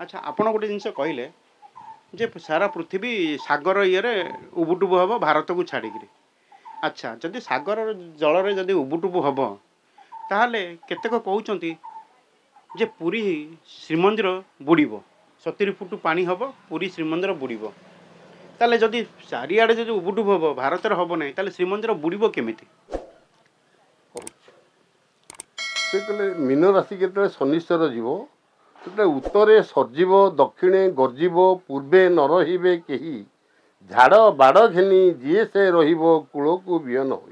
अच्छा आपण गोटे जिनस कहले जे सारा पृथ्वी सागर ये उबुटुबु हम भारत को छाड़िक अच्छा जदि सागर जल जदि उबुटुबु हम ताहले केतेक कहउचंती जे पुरी श्रीमंदिर बुड़ब 70 फुट पानी हम पुरी श्रीमंदिर बुड़ब ताले जदि चारिआडे जदि उबुटुबु हम भारत हम ना ताले श्रीमंदिर बुड़ब केमिति से कहले मीन राशि के शनिश्चर जीव से उत्तरे सर्जीव दक्षिणे गर्जीव पूर्वे न रहिबे केही झाड़ बाड़ घेनी जी से कूल को विहन हो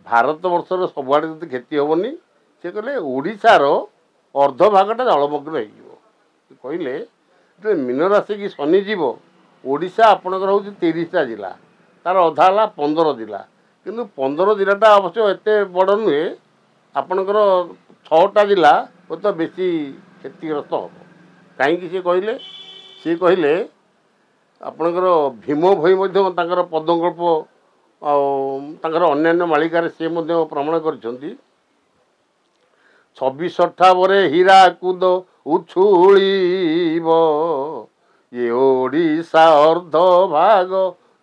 भारत वर्षर सबुआड़े जब क्षति हेनी से कहले ओडिशार अर्ध भागटा जलमग्न हो कहले मीन राशि की शनि जीव ओडिशा आपणकर हूँ 30टा जिला तार अधा है 15 जिला किंतु 15 जिलाटा अवश्य एत बड़ नुहे आपणकर 6टा जिला तो बेसी क्षतिग्रस्त हम कहीं सी कहले आपणकर भीम भई पदकल्प अन्य मालिकार सी प्रमाण कर 26 बरे हीरा कूद उछुलिब ये ओडिशा अर्ध भाग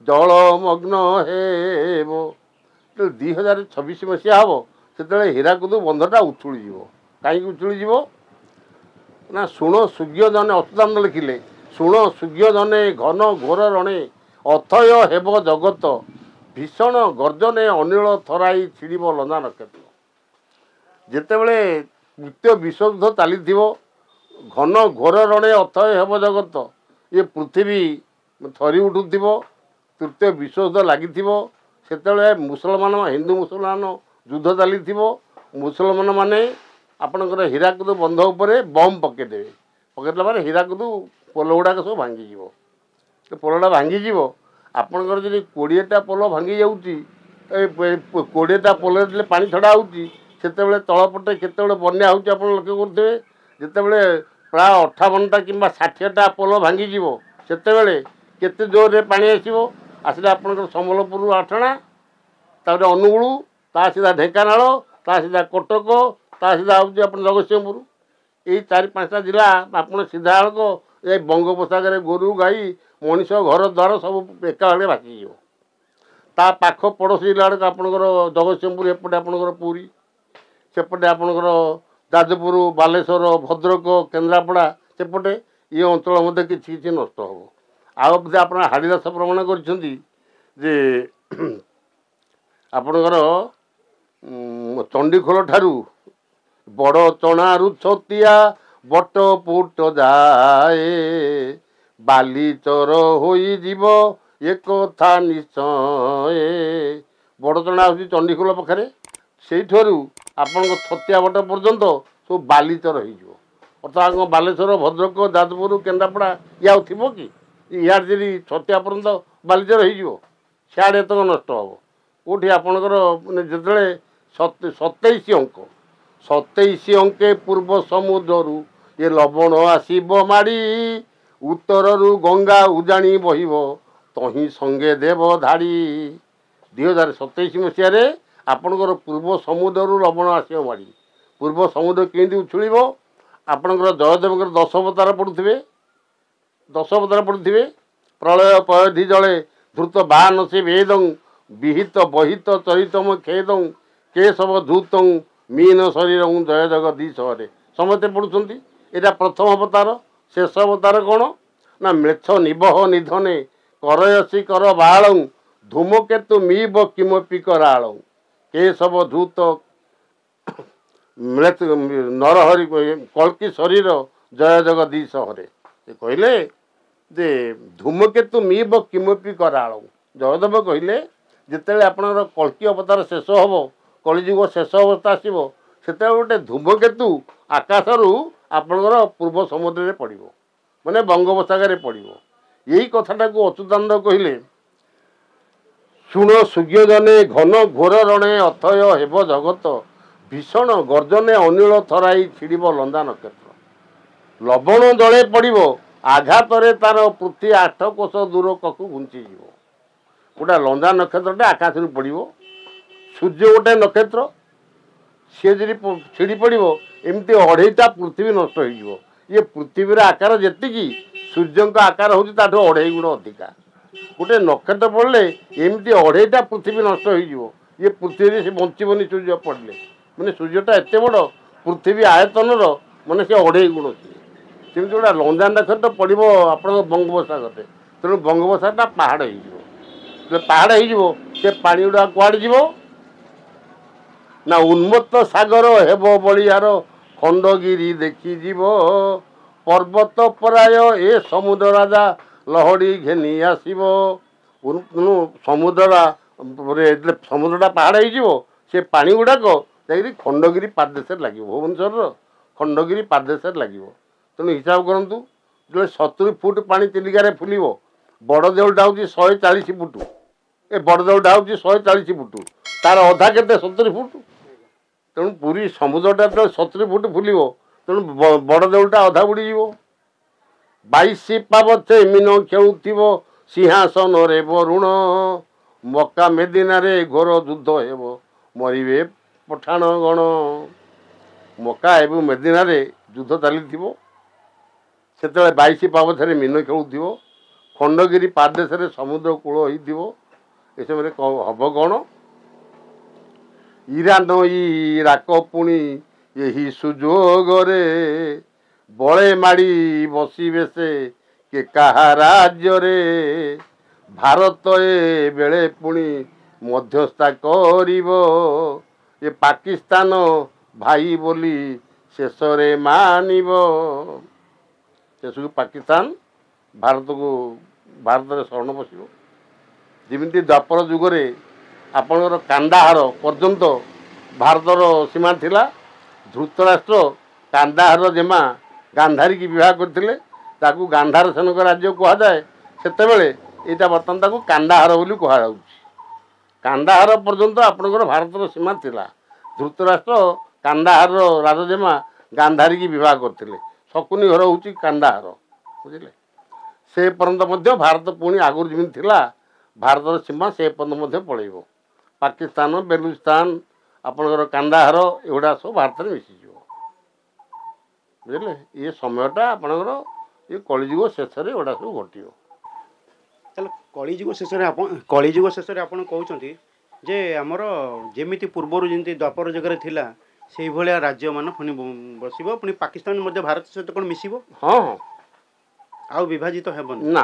जलमग्न हेब 2026 मसीहा हम से हीराकुद बंधटा उछुलीज कहीं उछुलीज ना शुण सूर्य जने अच्युतानंद लिखिले शुण सूर्य जने घन घोर रणे अथय हेब जगत भीषण गर्जने अनिल थराई छिड़ब लंदा नक्षत्र जितेबले तृतीय विश्वयुद्ध चली घन घोर रणे अथय हेब जगत ये पृथ्वी थरी उठुव तृतीय विश्वयुद्ध लगी से मुसलमान हिंदू मुसलमान युद्ध चली मुसलमान माने आपणकर हीराकुद बंध उपर बम पकईदे पकईला हीराकुद पोल गुड़ाक सब भांगीज पोलटा भांगीज आपणकर जब 20टा पोल भांगी जाऊँगी 20टा पोल पा छड़ा होते तलपटे केत बन्या हो लक्ष्य करुवे जितेबले प्राय 58टा कि 60टा पोल भांगीज से केते जोर रे पानी आसले आपणकर सम्बलपुर आठणा तापर अनुगुल ता सीधा ढेकानाल ता सीधा कटक ता सीधा हूँ आप जगतसिंहपुर यही 4-5टा जिला आप सीधा ये बंगोपसागर गोरु गाई मनीष घर द्वार सब एका बेले भासीज ता पाख पड़ोसी जिला आपणकर जगतसिंहपुर एपटे आपणकर पुरी सेपटे आपणकर जाजपुर बालेश्वर भद्रक केन्द्रापड़ा सेपटे ये अंचल मध्य किसी नष्ट हम आउ आप हाड़ीदास प्रमाण कर आपणकर चंडीखोल ठारू बड़ चणारू छतिया बट पुट जाए बाली चर होइजिब एक कथा निश्चय बड़ चणा हूँ चंडीखोल पाखे से आपण छतिया बट पर्यंत सब बालीचर अर्थात बालेश्वर भद्रक जाजपुर केन्द्रापड़ा या थी कि इे जी छतिया पर्यंत बालीचर होड़े तक नष्ट हम कौटी आपणकर जो 27 अंके पूर्व समुद्रु ये लवण आसब माड़ी उत्तरु गंगा उजाणी बहिब तही संगे देव धाड़ी 2027 मसीह आपणकर पूर्व समुद्रु लवण आसब माड़ी पूर्व समुद्र केंदी उछुलिब आपणकर जयदेव 10 अवतार पढ़ुवे प्रलय पयधि जले धृत बान से वेदं विहित बहित चरितम खेदं केशव धूतं मीन शरीर जय जगदीश हरे समस्ते पढ़ुं यहाँ प्रथम अवतार शेष अवतार कौन ना मेछ निबह निधने करयसी कर बाल धूमकेतु मीब किमपि कराल केशव धूत नरहरि कल्कि शरीर जय जगदीश हरे कहले जे धूमकेतु मीब किमपि कराल जयदेव कहले जिते आपणर कल्कि अवतार शेष हम कलिजुग शेष अवस्था आसो से गोटे धूमकेतु आकाशरू आपणकर पूर्व समुद्र में पड़ माने बंगोपसागर पड़ो यही कथाटा को अच्युतानंद कहले शुण सूर्य जने घन घोर रणे अथय हेब जगत भीषण गर्जने अनिल थराई छिड़ब लंदा नक्षत्र लवण जले पड़ो आघात तार पृथ्वी 8 कोश दूर ककु घुंचीज गोटा लंदा नक्षत्रटा आकाश पड़ो सूर्य गोटे नक्षत्र सी जी छिड़ी पड़ो एमती 2.5टा पृथ्वी नष्ट हो ये पृथ्वीर आकार जेतिकी सूर्य आकार हूँ ताठू 2.5 गुण अधिका गोटे नक्षत्र पड़े एमती 2.5टा पृथ्वी नष्ट हो ये पृथ्वी से बचबनी सूर्य पड़े मैंने सूर्यटा एत बड़ पृथ्वी आयतन मैंने से 2.5 गुण सेमती गोटा लंजा नक्षत्र पड़ो आप बंगोपसागर तेणु बंगोपसागरटा पहाड़ हो पहाड़ हो पा गुड़ा कुआड़े जीव ना उन्मत्त सागर हेब बलियार खंडगिरी देखी जीव पर्वत पराय ए समुद्र राजा लहड़ी घेनी आसब समुद्र समुद्रटा पहाड़ हो से पानी गुड़ाक जाकि खंडगिरी पादेश लगे भुवनेश्वर खंडगिरी पादेश लगे तेणु हिसाब करूँ जो 70 फुट पानी चिलिकार फुल बड़ देउलटा हूँ 140 फुट ए बड़ देउलटा हूँ 140 फुट तार अधा के 70 फुट तेणु पूरी समुद्रटा जो 70 फुट फुल तेणु बड़ देउलटा अधा बुड़ी 22 पावथे मीन खेलुव सिंहासन रे बरुण मक्का मेदिना रे घोर युद्ध हेब मरवे पठाण गण मक्का एवं मेदिना रे युद्ध चली से 22 पावथे मीन खेलुव खंडगिरी पादेश रे समुद्र कूल हो समय हम कौन इरा नई राक पुणी यही सुजोग रे बड़े माड़ी बसवे से के कहा राज्य रे भारत ए बेले पुणी मध्यस्था करिवो ये पाकिस्तान भाई बोली शेष रे मानिबो शेष पाकिस्तान भारत को भारत में शरण बसो जमी द्वापर जुगरे आपणकर कांदाहार पर्यंत भारतर सीमा थिला धृतराष्ट्र कांदाहार जेमा गांधारी की विवाह करते ताकू गांधार सेनक राज्य कहुए सेतेबेले यहाँ बर्तमान ताकू कांदाहार बोली कहुँ कांदाहार पर्यंत आपणकर भारतर सीमा थिला धृतराष्ट्र कांदाहार राजजेमा गांधारी की विवाह करते शकुनी घर हूँ कांदाहार बुझे से पर्यंत भारत पुणी आगुरी जमी थिला भारतर सीमा से पर्यंत पलैब पाकिस्तान बेलुचिस्तान आपणकर कांदाहार एगुड़ा सब भारत में मिसीज बुझे ये समयटा आपणकर ये कलिजुग शेष एगुड़ा सब घट कलिजुग शेष कलिजुग शेष आप कहते जे आमर जमी पूर्वर जमी द्वापर जगह थिला से भाया राज्य मान पुणी बस पुणी पाकिस्तान भारत सहित कौन मिसिब हाँ हाँ आउ विभाजित हेबन ना